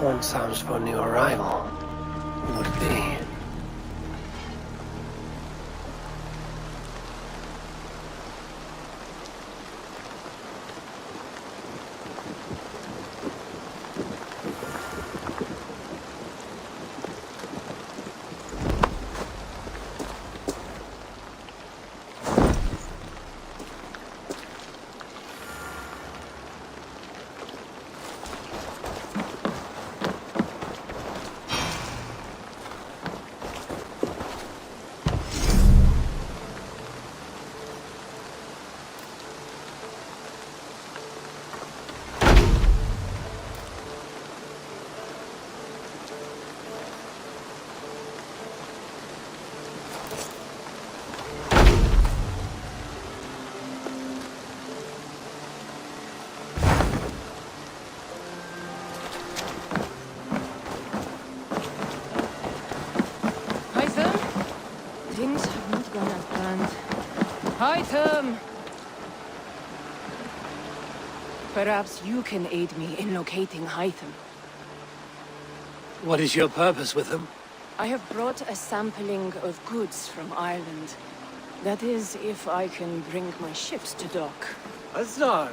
horn sounds for a new arrival. Who would it be? Things have not gone as planned. Item! Perhaps you can aid me in locating Hytham. What is your purpose with them? I have brought a sampling of goods from Ireland. That is, if I can bring my ships to dock. Azar!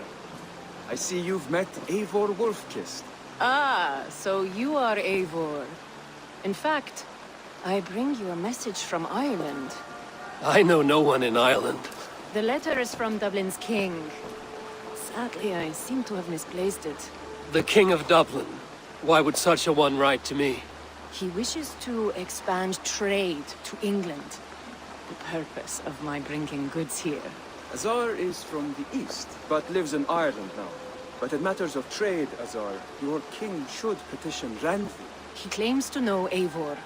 I see you've met Eivor Wolfkist. Ah, so you are Eivor. In fact, I bring you a message from Ireland. I know no one in Ireland. The letter is from Dublin's king. Sadly, I seem to have misplaced it. The King of Dublin. Why would such a one write to me? He wishes to expand trade to England. The purpose of my bringing goods here. Azar is from the east, but lives in Ireland now. But in matters of trade, Azar, your king should petition Randvi. He claims to know Eivor.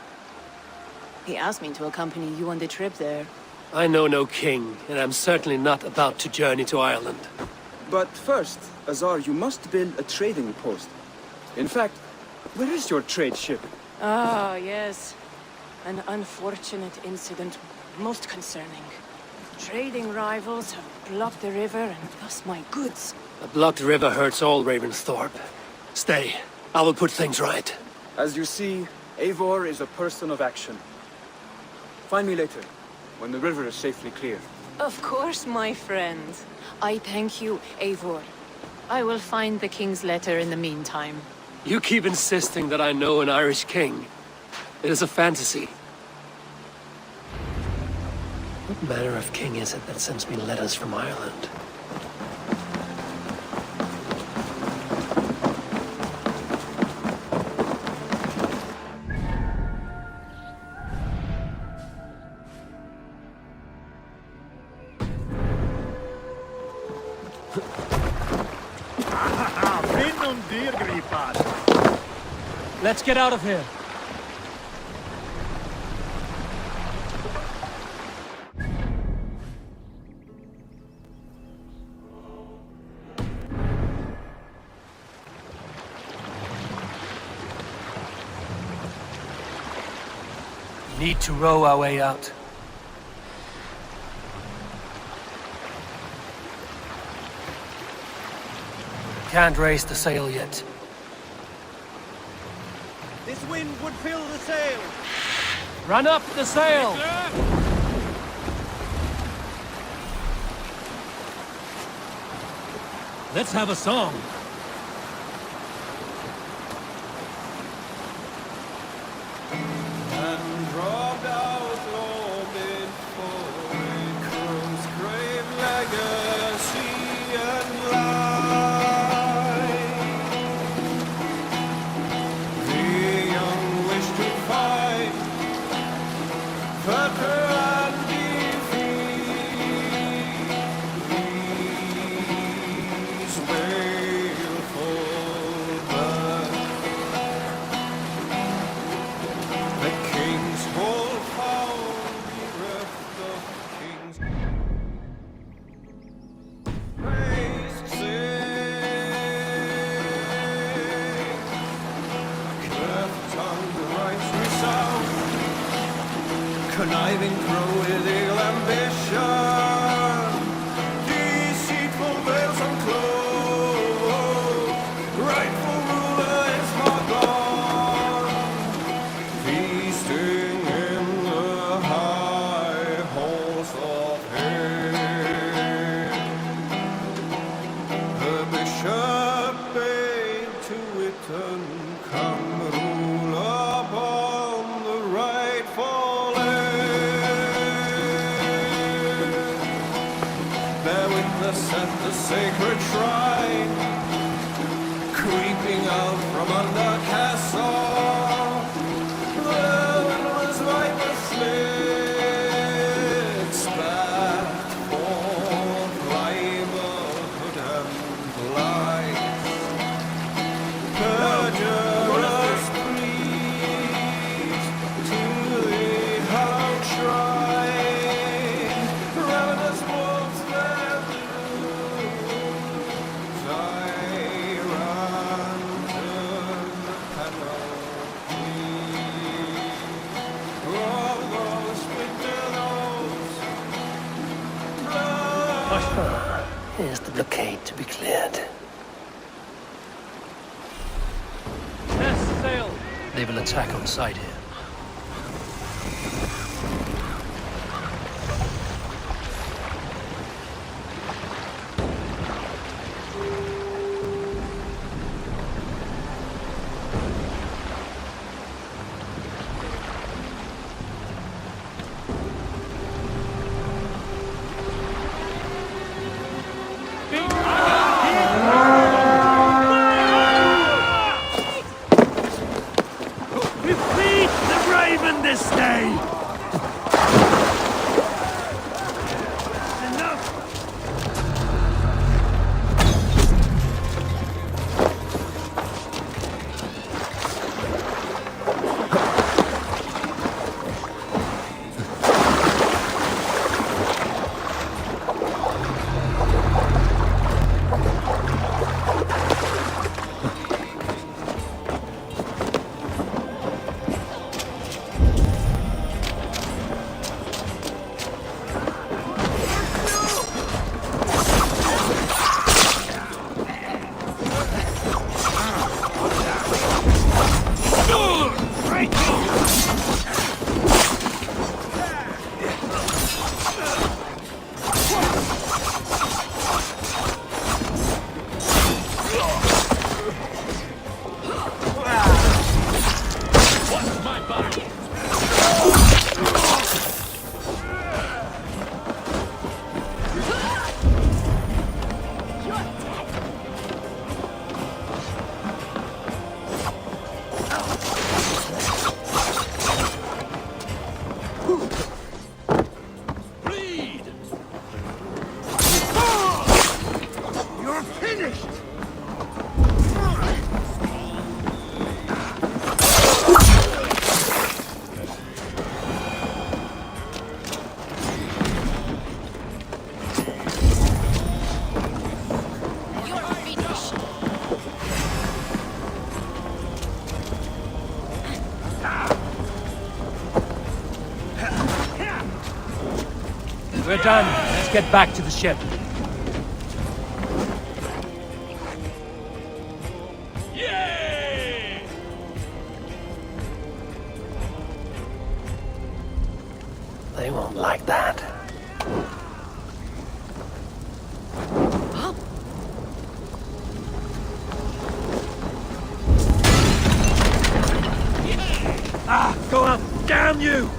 He asked me to accompany you on the trip there. I know no king, and I'm certainly not about to journey to Ireland. But first, Azar, you must build a trading post. In fact, where is your trade ship? Ah, yes. An unfortunate incident, most concerning. Trading rivals have blocked the river and thus my goods. A blocked river hurts all Ravensthorpe. Stay. I will put things right. As you see, Eivor is a person of action. Find me later, when the river is safely clear. Of course, my friend. I thank you, Eivor. I will find the king's letter in the meantime. You keep insisting that I know an Irish king. It is a fantasy. What manner of king is it that sends me letters from Ireland? Let's get out of here. We need to row our way out. Can't raise the sail yet. This wind would fill the sail. Run up the sail! Let's have a song. And robbed out Lormin for Akron's grave legacy and life. The young wish to fight, further and defeat. These baleful birds. The king's whole power bereft of kings. Praise sing. Cleft tongue rights resound. Conniving crow with ill ambition. Deceitful veils unclosed. Rightful ruler is forgone. Princess at the sacred shrine, creeping out from under castle. Then was viper slits back for livelihood and light. Perjurers please to the hallowed shrine. Ravenous wolves their Here's the blockade to be cleared. Yes, sail! They will attack on sight here. Defeat the Raven this day! Enough! We're done. Let's get back to the ship. They won't like that. Ah, go up! Damn you!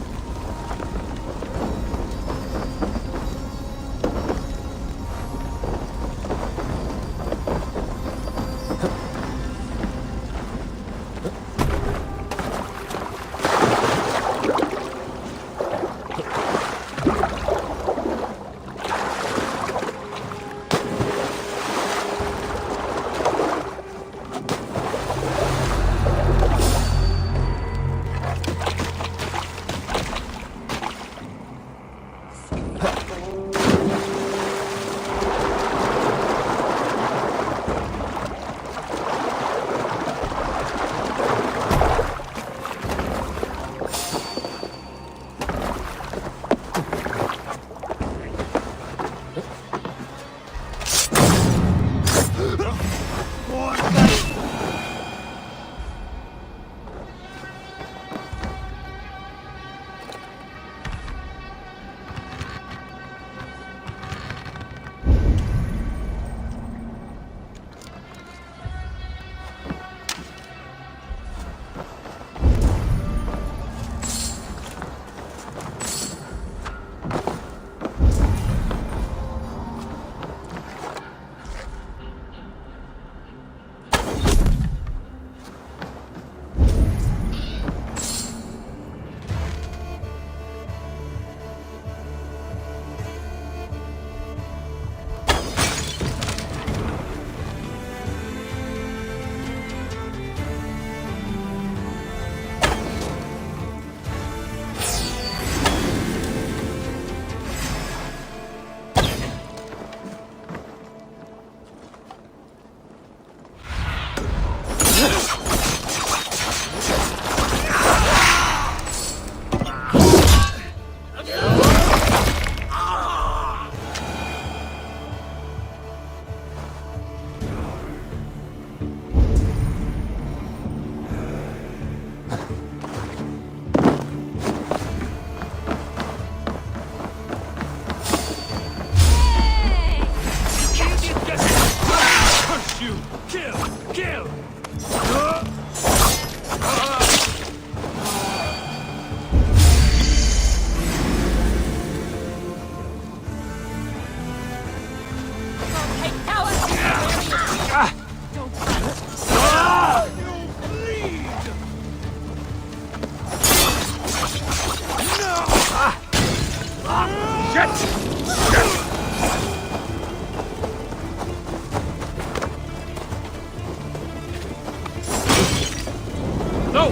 No!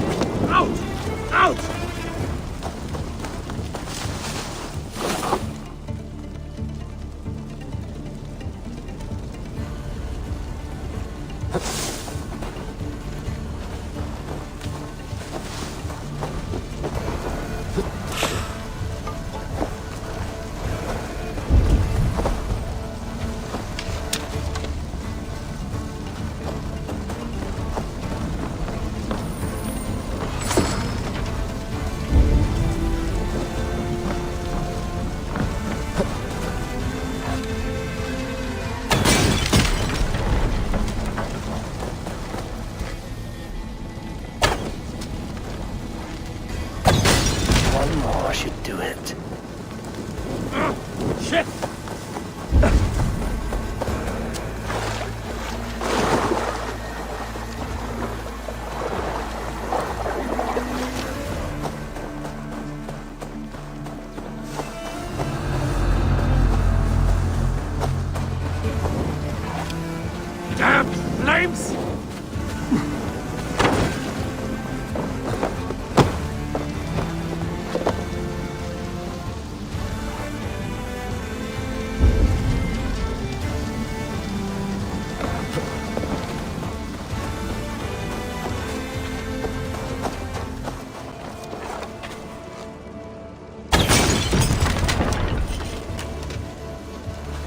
Out! Out! One more should do it. Shit! Damn flames!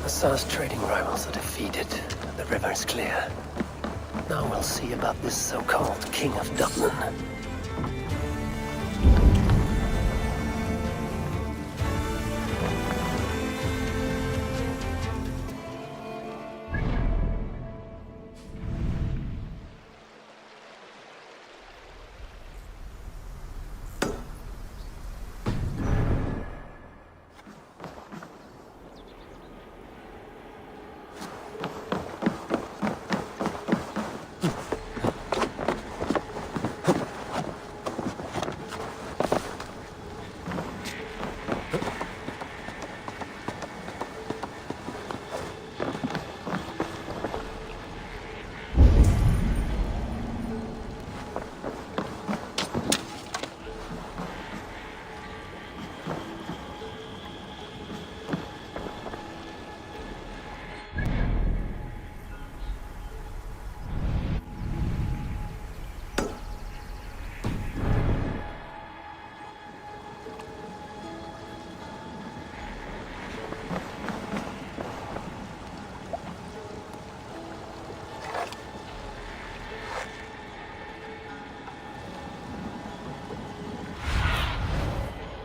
Assar's trading rivals are defeated. The river is clear. Now we'll see about this so-called King of Dublin.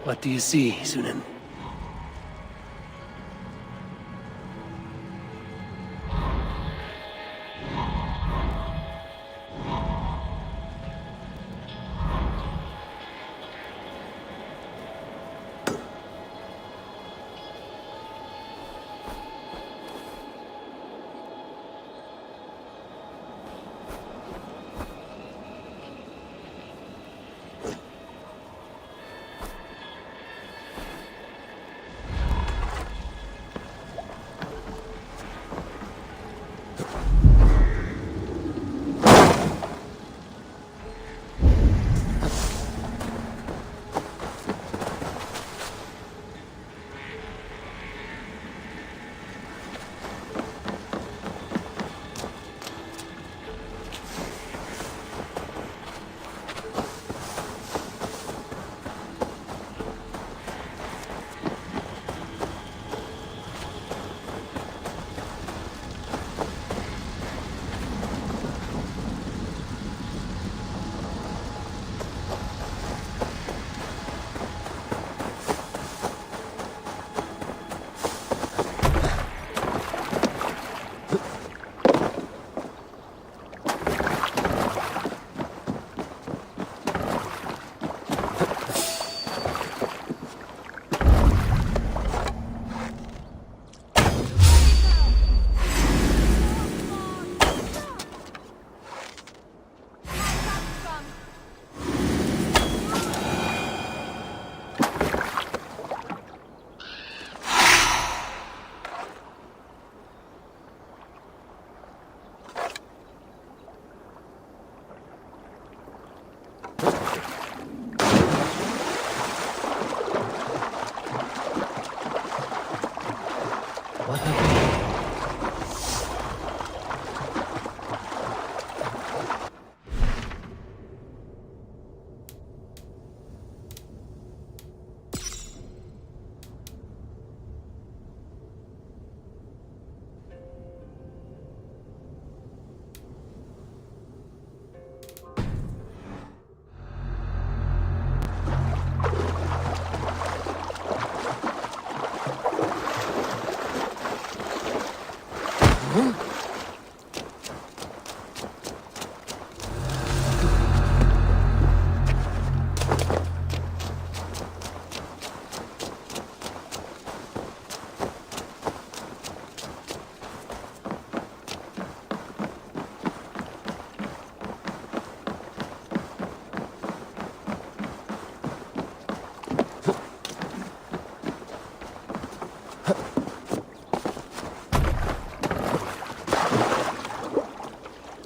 What do you see, Sunan?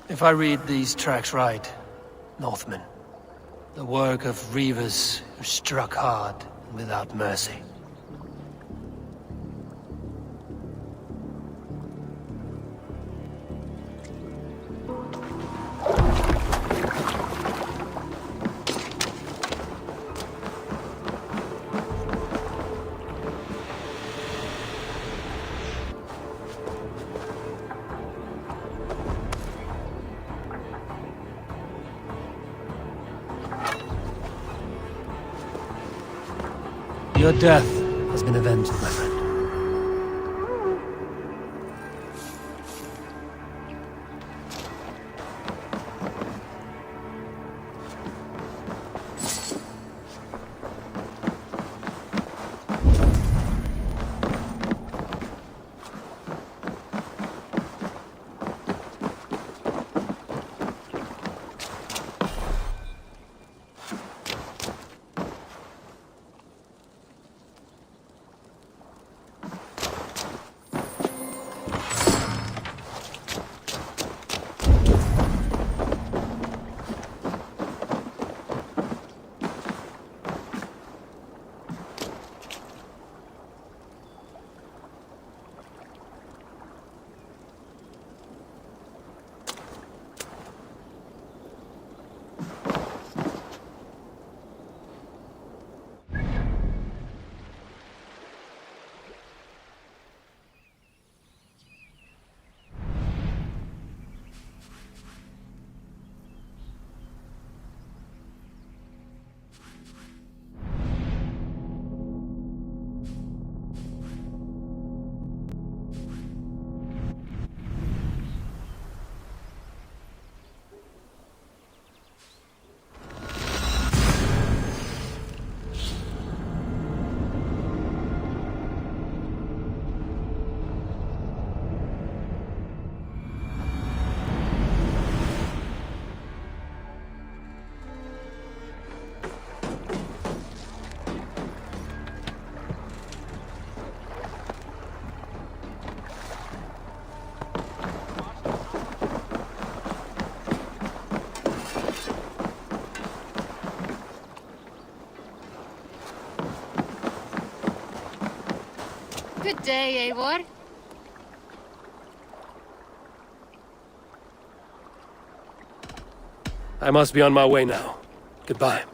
If I read these tracks right, Northmen, the work of reavers who struck hard and without mercy. Your death has been avenged, my friend. Good day, Eivor. I must be on my way now. Goodbye.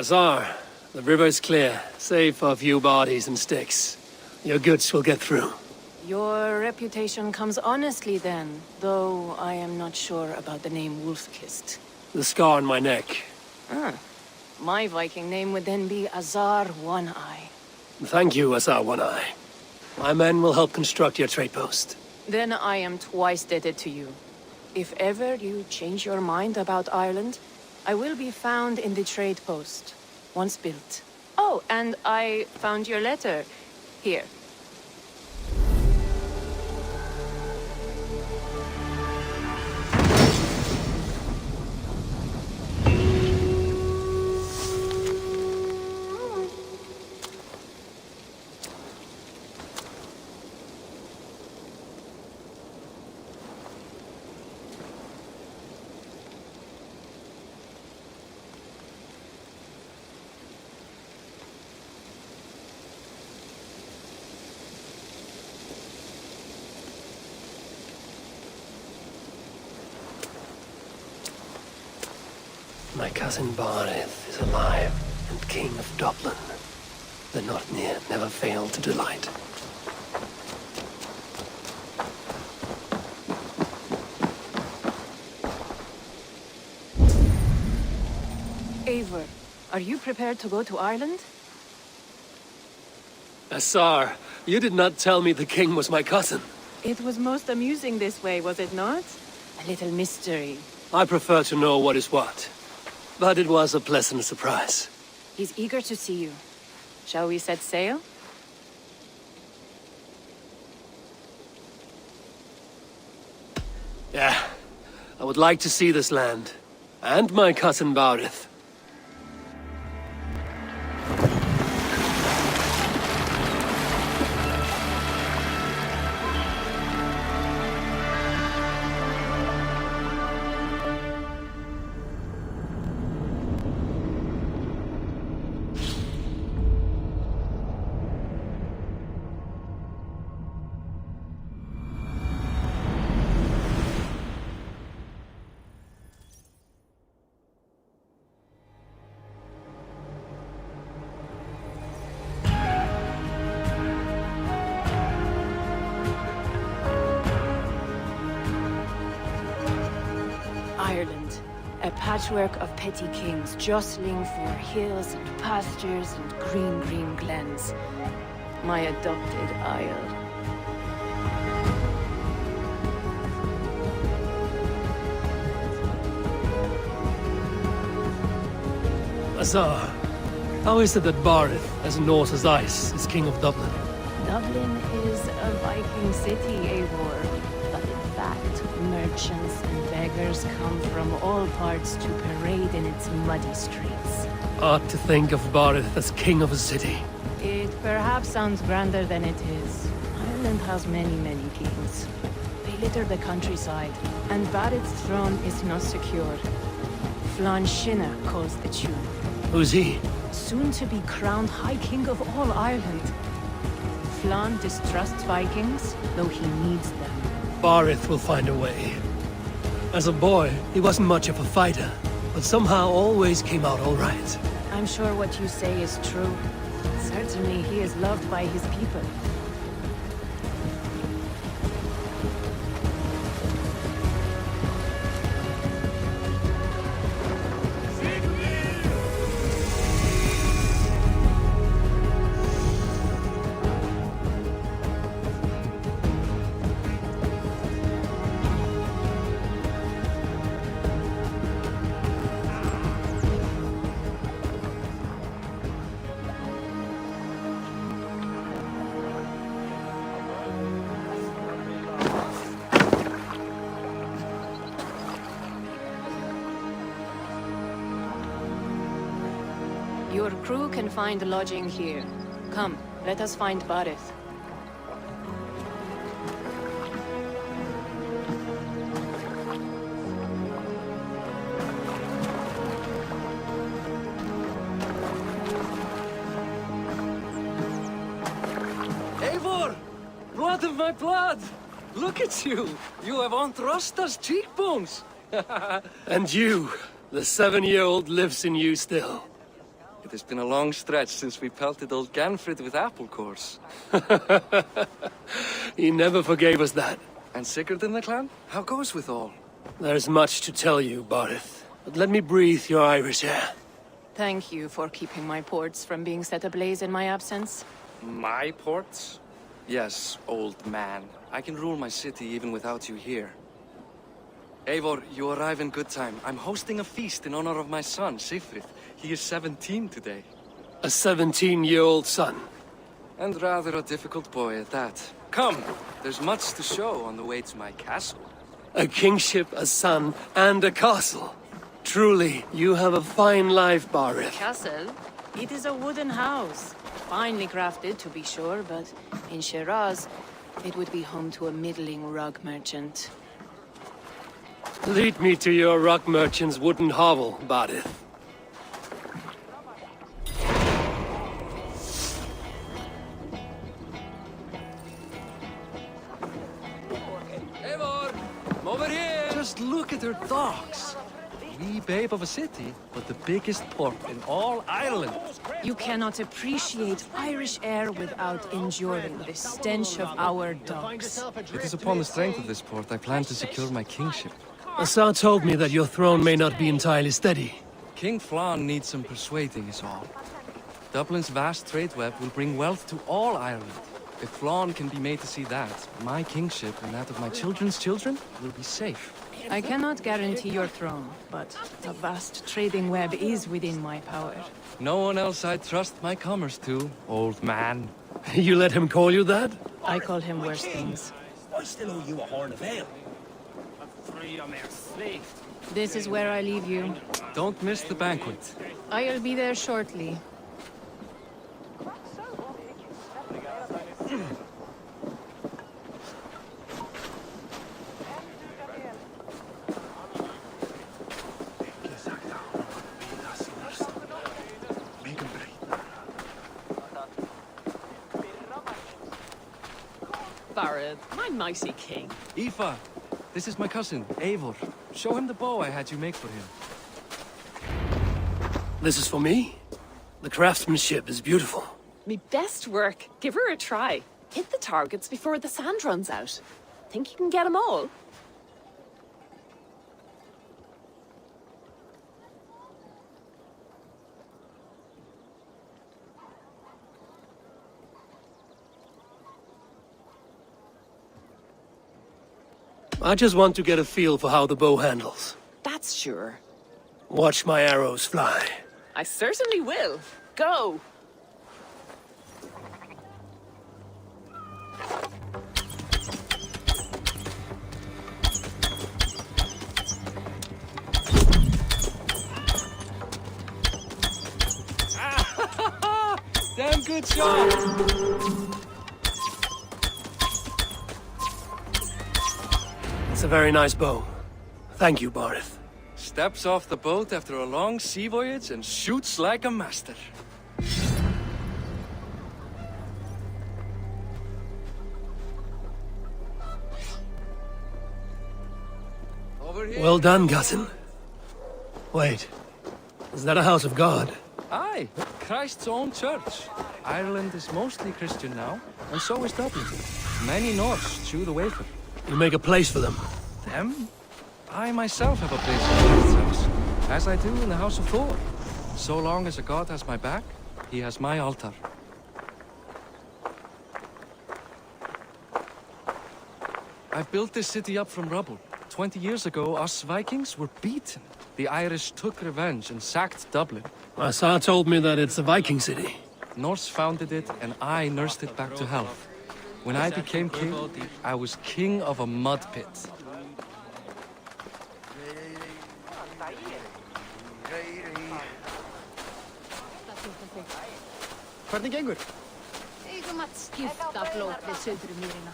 Azar, the river's clear, save for a few bodies and sticks. Your goods will get through. Your reputation comes honestly then, though I am not sure about the name Wolf-Kissed. The scar on my neck. Ah, my Viking name would then be Azar One-Eye. Thank you, Azar One-Eye. My men will help construct your trade post. Then I am twice indebted to you. If ever you change your mind about Ireland, I will be found in the trade post, once built. Oh, and I found your letter. Here. My cousin Barith is alive and king of Dublin. The Notnir never failed to delight. Eivor, are you prepared to go to Ireland? Azar, you did not tell me the king was my cousin. It was most amusing this way, was it not? A little mystery. I prefer to know what is what. But it was a pleasant surprise. He's eager to see you. Shall we set sail? Yeah, I would like to see this land. And my cousin Barith. Ireland, a patchwork of petty kings jostling for hills and pastures and green glens. My adopted isle. Azar, how is it that Barith, as Norse as ice, is king of Dublin? Dublin is a Viking city, Eivor. But in fact, merchants and beggars come from all parts to parade in its muddy streets. Odd to think of Barith as king of a city. It perhaps sounds grander than it is. Ireland has many kings. They litter the countryside, and Barith's throne is not secure. Flann Sinna calls the tune. Who's he? Soon to be crowned High King of all Ireland. Flann distrusts Vikings, though he needs them. Barith will find a way. As a boy, he wasn't much of a fighter, but somehow always came out all right. I'm sure what you say is true. Certainly he is loved by his people. Your crew can find lodging here. Come, let us find Barith. Eivor! Blood of my blood! Look at you! You have Aunt Rosta's cheekbones! And you, the 7-year-old lives in you still. It has been a long stretch since we pelted old Ganfrid with apple cores. He never forgave us that. And Sigurd in the clan? How goes with all? There's much to tell you, Barith. But let me breathe your Irish air. Thank you for keeping my ports from being set ablaze in my absence. My ports? Yes, old man. I can rule my city even without you here. Eivor, you arrive in good time. I'm hosting a feast in honor of my son, Sigfrid. He is 17 today. A 17-year-old son. And rather a difficult boy at that. Come, there's much to show on the way to my castle. A kingship, a son, and a castle. Truly, you have a fine life, Barith. Castle? It is a wooden house. Finely crafted, to be sure, but in Shiraz, it would be home to a middling rug merchant. Lead me to your rock merchant's wooden hovel, Barith. Eivor, come over here! Just look at her docks. Wee babe of a city, but the biggest port in all Ireland. You cannot appreciate Irish air without enduring the stench of our docks. It is upon the strength of this port I plan to secure my kingship. Assar told me that your throne may not be entirely steady. King Flann needs some persuading is all. Dublin's vast trade web will bring wealth to all Ireland. If Flann can be made to see that, my kingship and that of my children's children will be safe. I cannot guarantee your throne, but a vast trading web is within my power. No one else I'd trust my commerce to, old man. You let him call you that? I call him worse things. I still owe you a horn of ale. This is where I leave you. Don't miss the banquet. I'll be there shortly. Barad, my micey king. Aoife, this is my cousin, Eivor. Show him the bow I had you make for him. This is for me? The craftsmanship is beautiful. Me best work. Give her a try. Hit the targets before the sand runs out. Think you can get them all? I just want to get a feel for how the bow handles. That's sure. Watch my arrows fly. I certainly will. Go! Damn good shot! It's a very nice bow. Thank you, Barith. Steps off the boat after a long sea voyage and shoots like a master. Over here. Well done, cousin. Wait, is that a house of God? Aye, Christ's own church. Ireland is mostly Christian now, and so is Dublin. Many Norse chew the wafer. You make a place for them. Them? I myself have a place in Christ's house, as I do in the House of Thor. So long as a god has my back, he has my altar. I've built this city up from rubble. 20 years ago, us Vikings were beaten. The Irish took revenge and sacked Dublin. Assar told me that it's a Viking city. Norse founded it, and I nursed it back to health. When I became king, I was king of a mud pit. Hvernig gengur? Eigum að skipta blót við Suðurmýrina.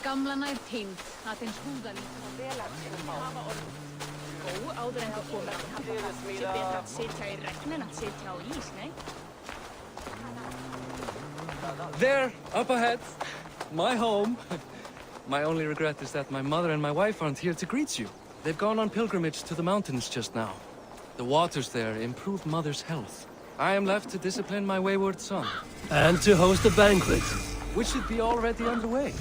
Gamla nær týnd, að eins húðalítið áður en það komur að kaffa. Sé betra að sitja í regn en að sitja á ís, nei? There, up ahead, my home. My only regret is that my mother and my wife aren't here to greet you. They've gone on pilgrimage to the mountains just now. The waters there improve Mother's health. I am left to discipline my wayward son, And to host a banquet. which should be already underway.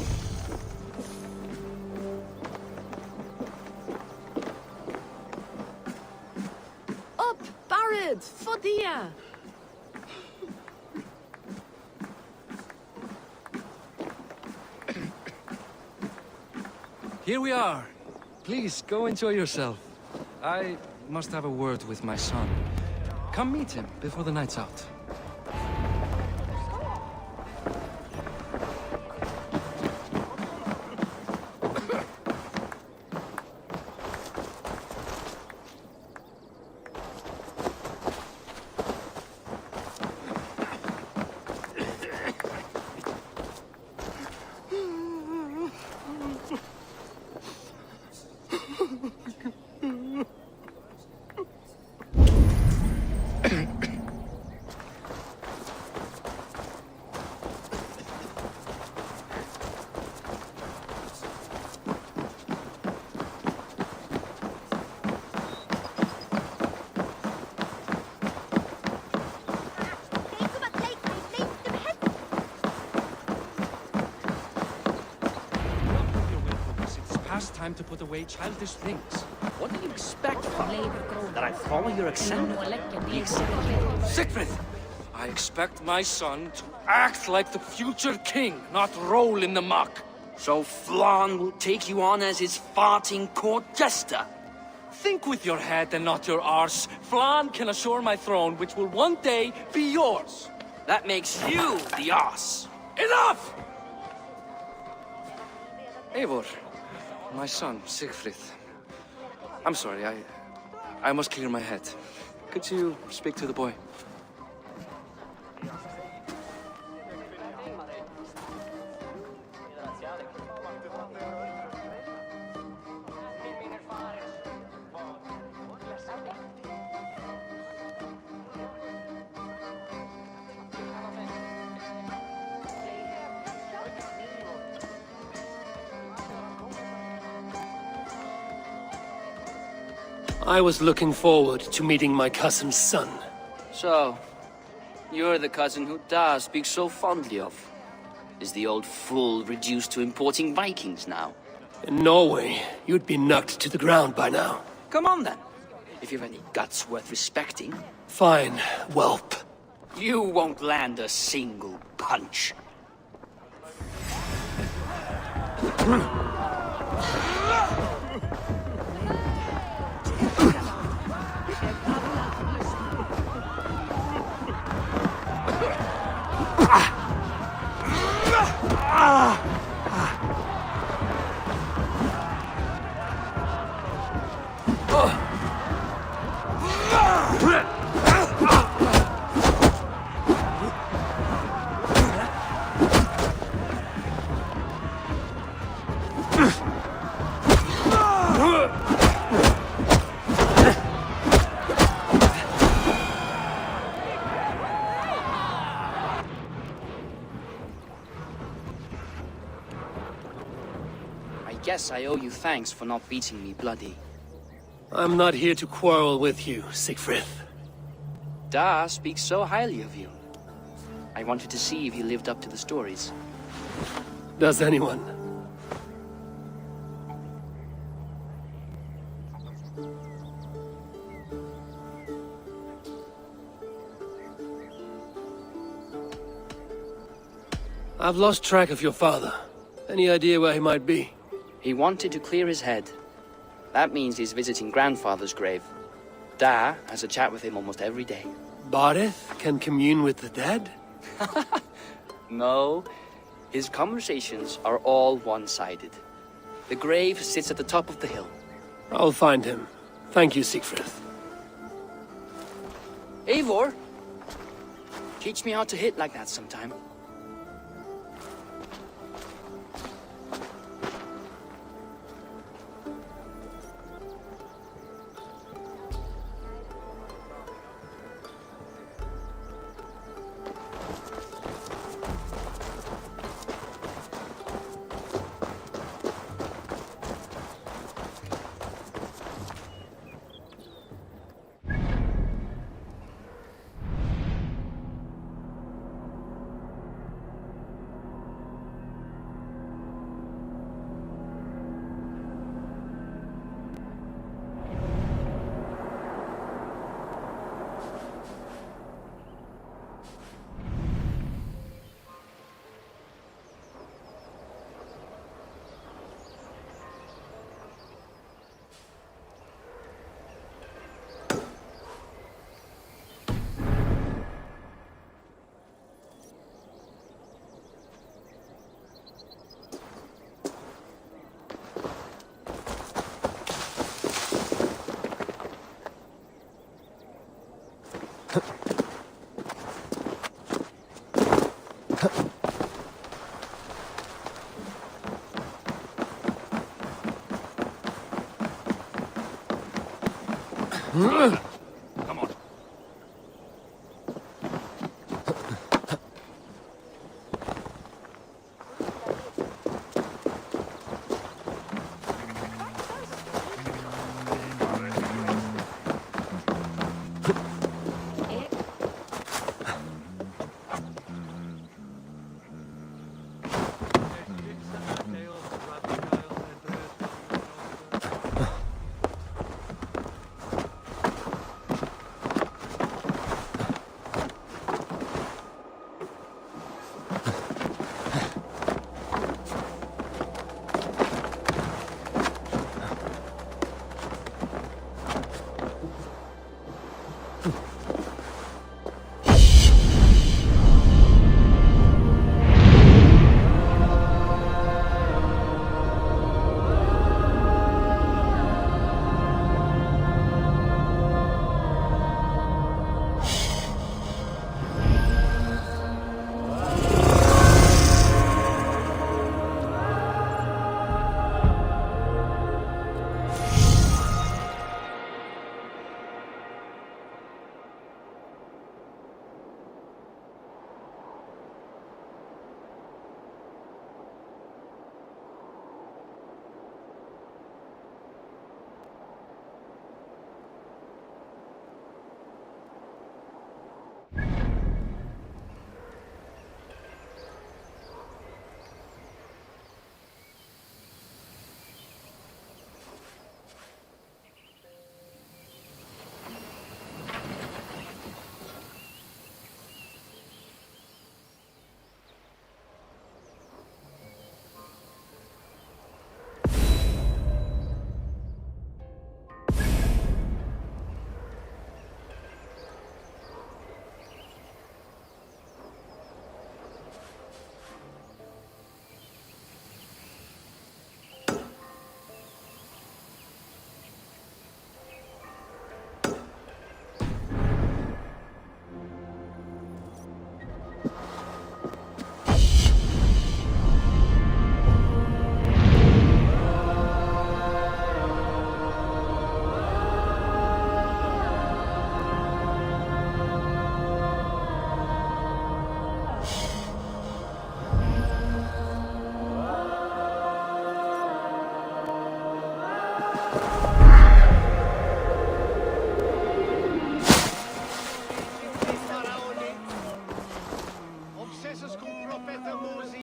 Up, Barad, Fodia. Here we are. Please, go enjoy yourself. I must have a word with my son. Come meet him before the night's out. Time to put away childish things. What do you expect from me? That I follow your example? Siegfried! I expect my son to act like the future king, not roll in the muck. So Flan will take you on as his farting court jester? Think with your head and not your arse. Flan can assure my throne, which will one day be yours. That makes you the ass. Enough! Eivor, my son, Siegfried. I'm sorry, I must clear my head. Could you speak to the boy? I was looking forward to meeting my cousin's son. So, you're the cousin who Da speaks so fondly of. Is the old fool reduced to importing Vikings now? In Norway, you'd be knocked to the ground by now. Come on then. If you've any guts worth respecting. Fine, whelp. You won't land a single punch. I guess I owe you thanks for not beating me bloody. I'm not here to quarrel with you, Siegfried. Da speaks so highly of you. I wanted to see if you lived up to the stories. Does anyone? I've lost track of your father. Any idea where he might be? He wanted to clear his head. That means he's visiting grandfather's grave. Da has a chat with him almost every day. Barith can commune with the dead? No, his conversations are all one-sided. The grave sits at the top of the hill. I'll find him. Thank you, Siegfried. Eivor, teach me how to hit like that sometime. Come on.